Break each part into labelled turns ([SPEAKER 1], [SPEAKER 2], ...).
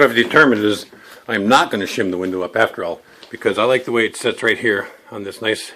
[SPEAKER 1] I've determined is I'm not going to shim the window up after all, because I like the way it sits right here on this nice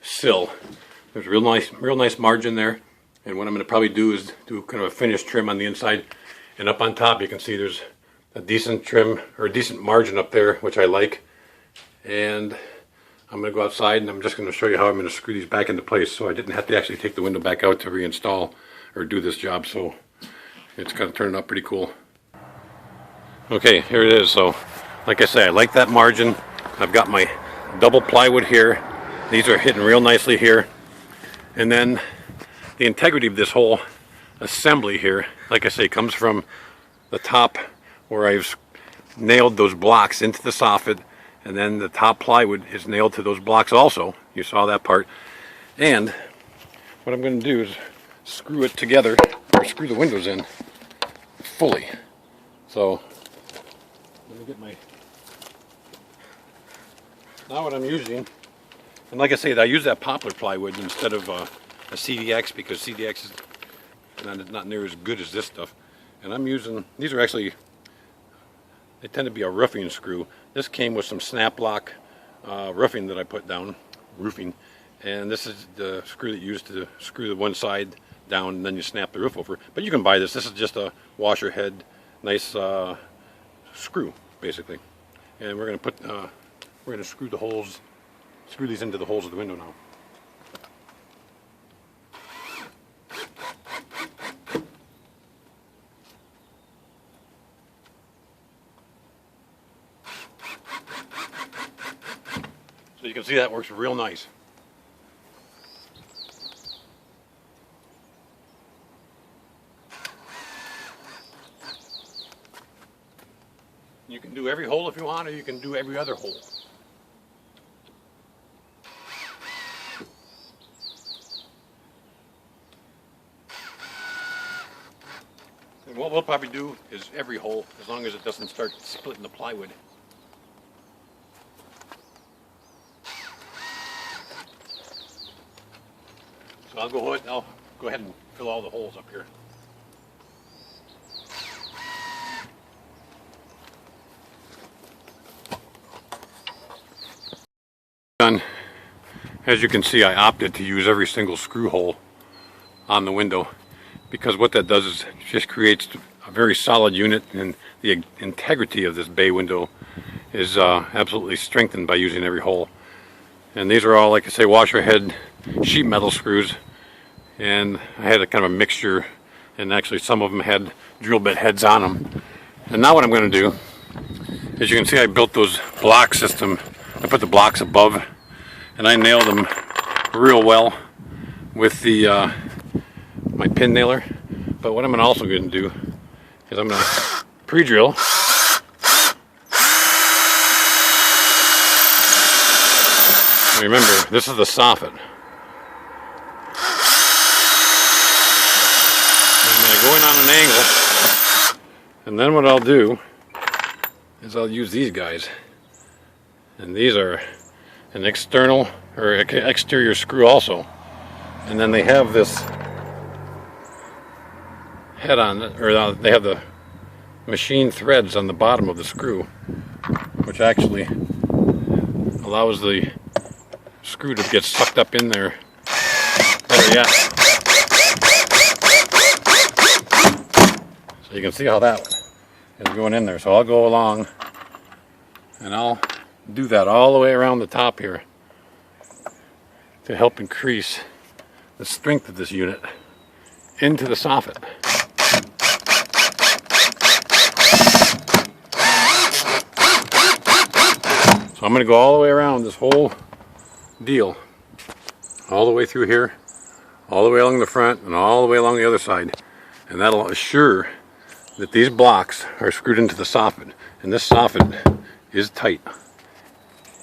[SPEAKER 1] sill. There's a real nice margin there, and what I'm going to probably do is do kind of a finished trim on the inside, and up on top you can see there's a decent trim or a decent margin up there, which I like. And I'm going to go outside and I'm just going to show you how I'm going to screw these back into place, so I didn't have to actually take the window back out to reinstall or do this job. So it's kind of turning out pretty cool. Okay, here it is. So like I say, I like that margin. I've got my double plywood here. These are hitting real nicely here. And then the integrity of this whole assembly here, like I say, comes from the top where I've nailed those blocks into the soffit, and then the top plywood is nailed to those blocks also. You saw that part. And what I'm going to do is screw it together, or screw the windows in fully. So let me get my, now what I'm using, and like I said, I use that poplar plywood instead of a CDX, because CDX is not near as good as this stuff. And I'm using, these are actually, they tend to be a roofing screw. This came with some snap lock roofing that I put down, and this is the screw that you use to screw the one side down, and then you snap the roof over. But you can buy this. This is just a washer head, nice screw, basically. And we're going to screw the holes, screw these into the holes of the window now. So you can see that works real nice. You can do every hole if you want, or you can do every other hole. And what we'll probably do is every hole, as long as it doesn't start splitting the plywood. So I'll go ahead and fill all the holes up here. As you can see, I opted to use every single screw hole on the window, because what that does is just creates a very solid unit, and the integrity of this bay window is absolutely strengthened by using every hole. And these are all, like I say, washer head sheet metal screws, and I had a kind of a mixture, and actually some of them had drill bit heads on them. And now what I'm going to do, as you can see, I built those block system. I put the blocks above, and I nailed them real well with the my pin nailer. But what I'm also going to do is I'm going to pre-drill. Remember, this is the soffit. I'm going to go in on an angle, and then what I'll do is I'll use these guys. And these are an external or exterior screw also. And then they have this head on it, or they have the machine threads on the bottom of the screw, which actually allows the screw to get sucked up in there better yet. So you can see how that is going in there. So I'll go along and I'll do that all the way around the top here to help increase the strength of this unit into the soffit. So I'm going to go all the way around this whole deal, all the way through here, all the way along the front, and all the way along the other side, and that'll assure that these blocks are screwed into the soffit, and this soffit is tight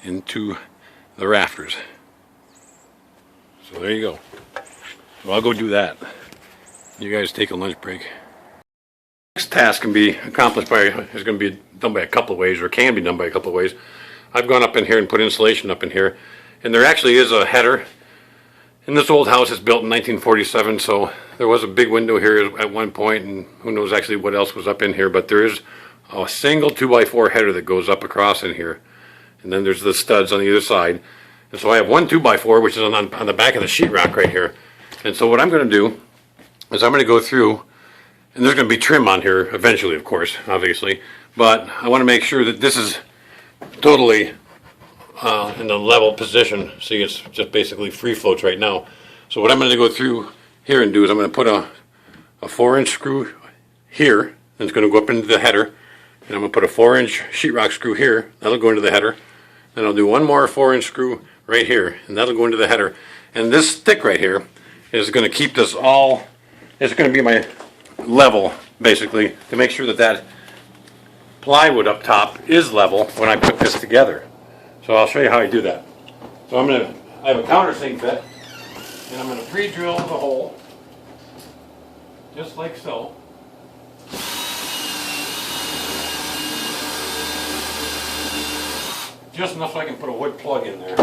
[SPEAKER 1] into the rafters. So there you go. So I'll go do that. You guys take a lunch break. Next task can be accomplished by, is going to be done by a couple of ways, or can be done by a couple of ways. I've gone up in here and put insulation up in here, and there actually is a header. And this old house is built in 1947, so there was a big window here at one point, and who knows actually what else was up in here, but there is a single 2x4 header that goes up across in here. And then there's the studs on the other side. And so I have one 2x4, which is on the back of the sheetrock right here. And so what I'm going to do is I'm going to go through, and there's going to be trim on here eventually, of course, obviously. But I want to make sure that this is totally in the level position. See, it's just basically free floats right now. So what I'm going to go through here and do is I'm going to put a 4-inch screw here, and it's going to go up into the header. And I'm going to put a 4-inch sheetrock screw here, that'll go into the header. Then I'll do one more 4-inch screw right here, and that'll go into the header. And this stick right here is going to keep this all, it's going to be my level, basically, to make sure that that plywood up top is level when I put this together. So I'll show you how I do that. So I have a countersink bit, and I'm going to pre-drill the hole, just like so. Just enough so I can put a wood plug in there.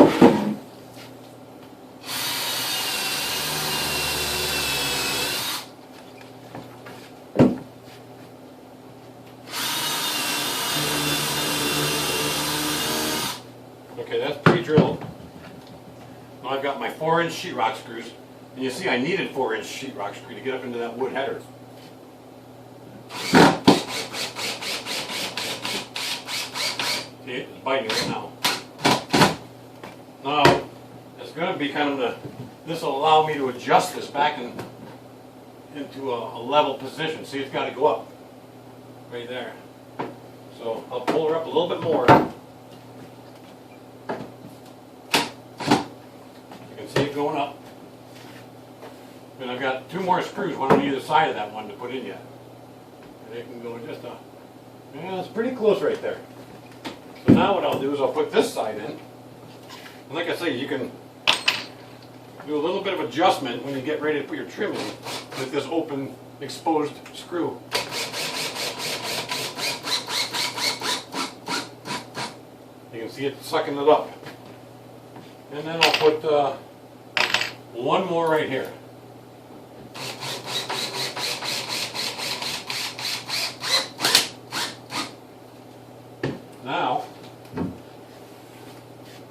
[SPEAKER 1] Okay, that's pre-drilled. Now I've got my 4-inch sheetrock screws. And you see I needed 4-inch sheetrock screw to get up into that wood header. See, it's biting right now. Now, it's going to be kind of this will allow me to adjust this back into a level position. See, it's got to go up right there. So I'll pull her up a little bit more. You can see it going up. And I've got 2 more screws, one on either side of that one to put in yet. And they can go just yeah, it's pretty close right there. So now what I'll do is I'll put this side in. And like I say, you can do a little bit of adjustment when you get ready to put your trim in with this open, exposed screw. You can see it sucking it up. And then I'll put one more right here. Now,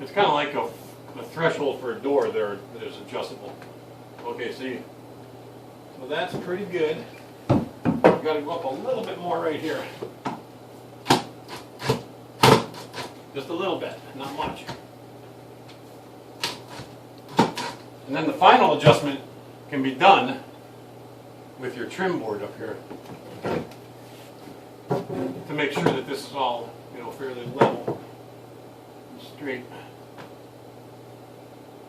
[SPEAKER 1] it's kind of like a threshold for a door there that is adjustable. Okay, see, so that's pretty good. I've got to go up a little bit more right here. Just a little bit, not much. And then the final adjustment can be done with your trim board up here to make sure that this is all, fairly level and straight.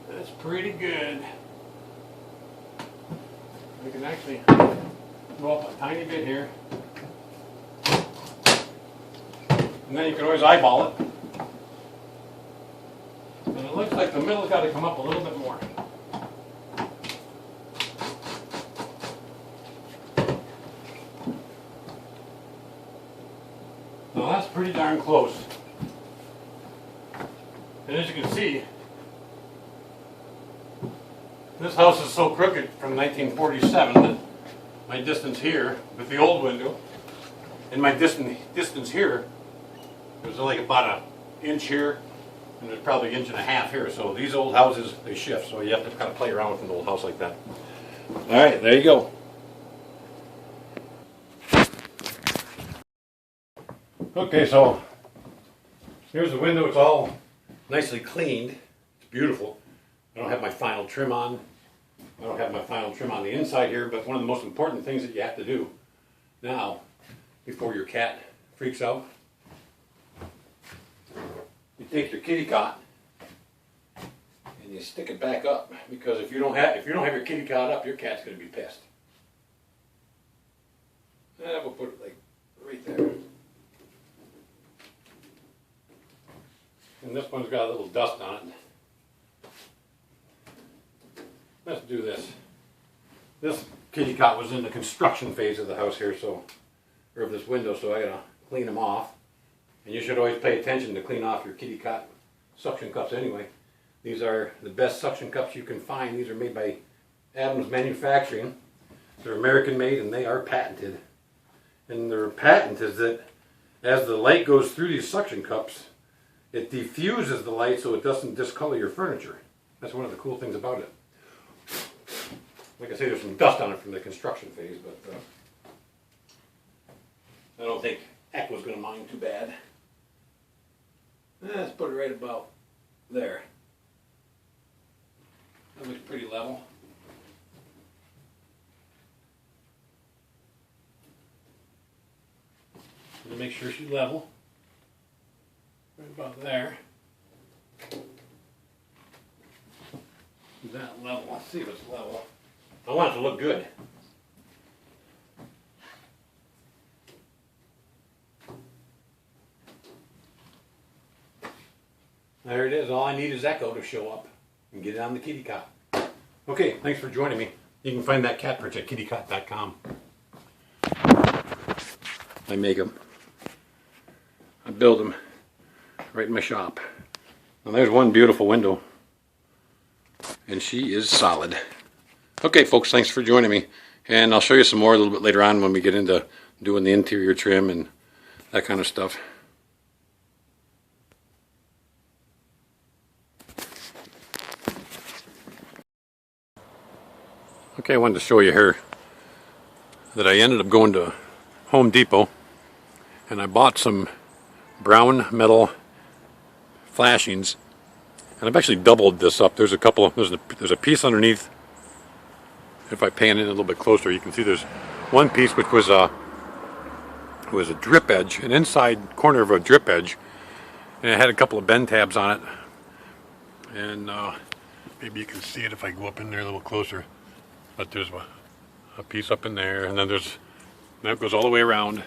[SPEAKER 1] That's pretty good. We can actually go up a tiny bit here. And then you can always eyeball it. And it looks like the middle's got to come up a little bit more. Now that's pretty darn close. And as you can see, this house is so crooked from 1947 that my distance here with the old window and my distance here, there's like about an inch here and there's probably an inch and a half here. So these old houses, they shift, so you have to kind of play around with an old house like that. All right, there you go. Okay, so here's the window. It's all nicely cleaned. It's beautiful. I don't have my final trim on. I don't have my final trim on the inside here, but one of the most important things that you have to do now, before your cat freaks out, you take your kitty cot and you stick it back up, because if you don't have your kitty cot up, your cat's going to be pissed. We'll put it like right there. And this one's got a little dust on it. Let's do this. This kitty cot was in the construction phase of the house here, or of this window, so I gotta clean them off. And you should always pay attention to clean off your kitty cot suction cups anyway. These are the best suction cups you can find. These are made by Adams Manufacturing. They're American made and they are patented. And their patent is that as the light goes through these suction cups, it diffuses the light so it doesn't discolor your furniture. That's one of the cool things about it. Like I say, there's some dust on it from the construction phase, but I don't think Echo's going to mind too bad. Let's put it right about there. That looks pretty level. To make sure she's level. Right about there. Is that level? Let's see if it's level. I want it to look good. There it is. All I need is Echo to show up and get it on the kitty cot. Okay, thanks for joining me. You can find that cat perch at kittycot.com. I make them. I build them right in my shop. Now there's one beautiful window. And she is solid. Okay, folks, thanks for joining me. And I'll show you some more a little bit later on when we get into doing the interior trim and that kind of stuff. Okay, I wanted to show you here that I ended up going to Home Depot and I bought some brown metal flashings, and I've actually doubled this up. There's a couple of, there's a piece underneath. If I pan in a little bit closer, you can see there's one piece which was a drip edge, an inside corner of a drip edge, and it had a couple of bend tabs on it. And maybe you can see it if I go up in there a little closer. But there's a piece up in there, and then that goes all the way around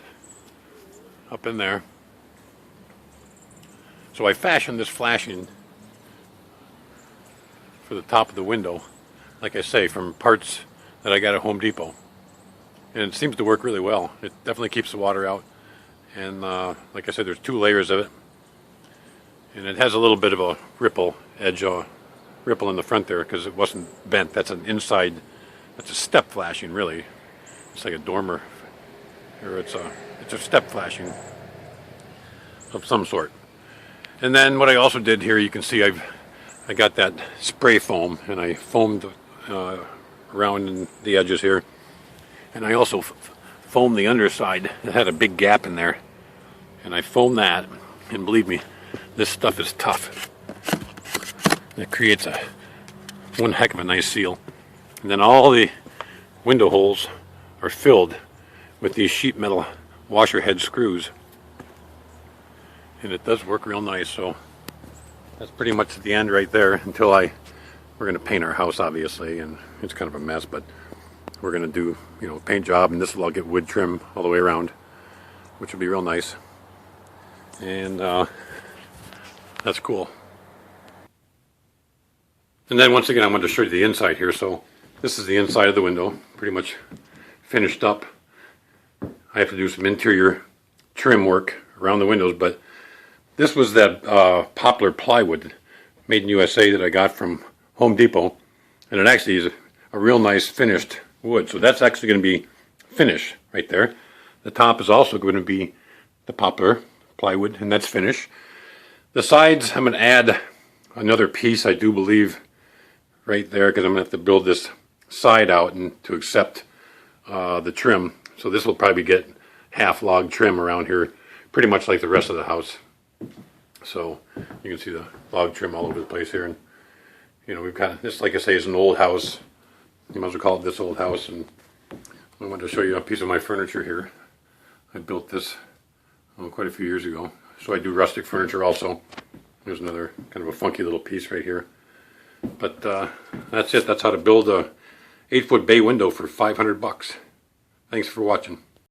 [SPEAKER 1] up in there. So I fashioned this flashing for the top of the window, like I say, from parts that I got at Home Depot. And it seems to work really well. It definitely keeps the water out. And like I said, there's 2 layers of it. And it has a little bit of a ripple edge, ripple in the front there because it wasn't bent. That's an inside, that's a step flashing really. It's like a dormer, or it's a step flashing of some sort. And then what I also did here, you can see I got that spray foam and I foamed around in the edges here, and I also foamed the underside that had a big gap in there, and I foamed that, and believe me, this stuff is tough. It creates one heck of a nice seal. And then all the window holes are filled with these sheet metal washer head screws, and it does work real nice. So that's pretty much the end right there until we're going to paint our house, obviously, and it's kind of a mess, but we're going to do, a paint job, and this will all get wood trim all the way around, which will be real nice. And that's cool. And then once again, I wanted to show you the inside here. So this is the inside of the window, pretty much finished up. I have to do some interior trim work around the windows, but this was that poplar plywood made in USA that I got from Home Depot, and it actually is a real nice finished wood. So that's actually going to be finish right there. The top is also going to be the poplar plywood, and that's finish. The sides, I'm going to add another piece, I do believe, right there, because I'm going to have to build this side out and to accept the trim. So this will probably get half log trim around here, pretty much like the rest of the house. So you can see the log trim all over the place here, and we've got this, like I say, is an old house. You might as well call it this old house. And I wanted to show you a piece of my furniture here. I built this quite a few years ago. So I do rustic furniture also. There's another kind of a funky little piece right here. But that's it. That's how to build a 8-foot bay window for $500. Thanks for watching.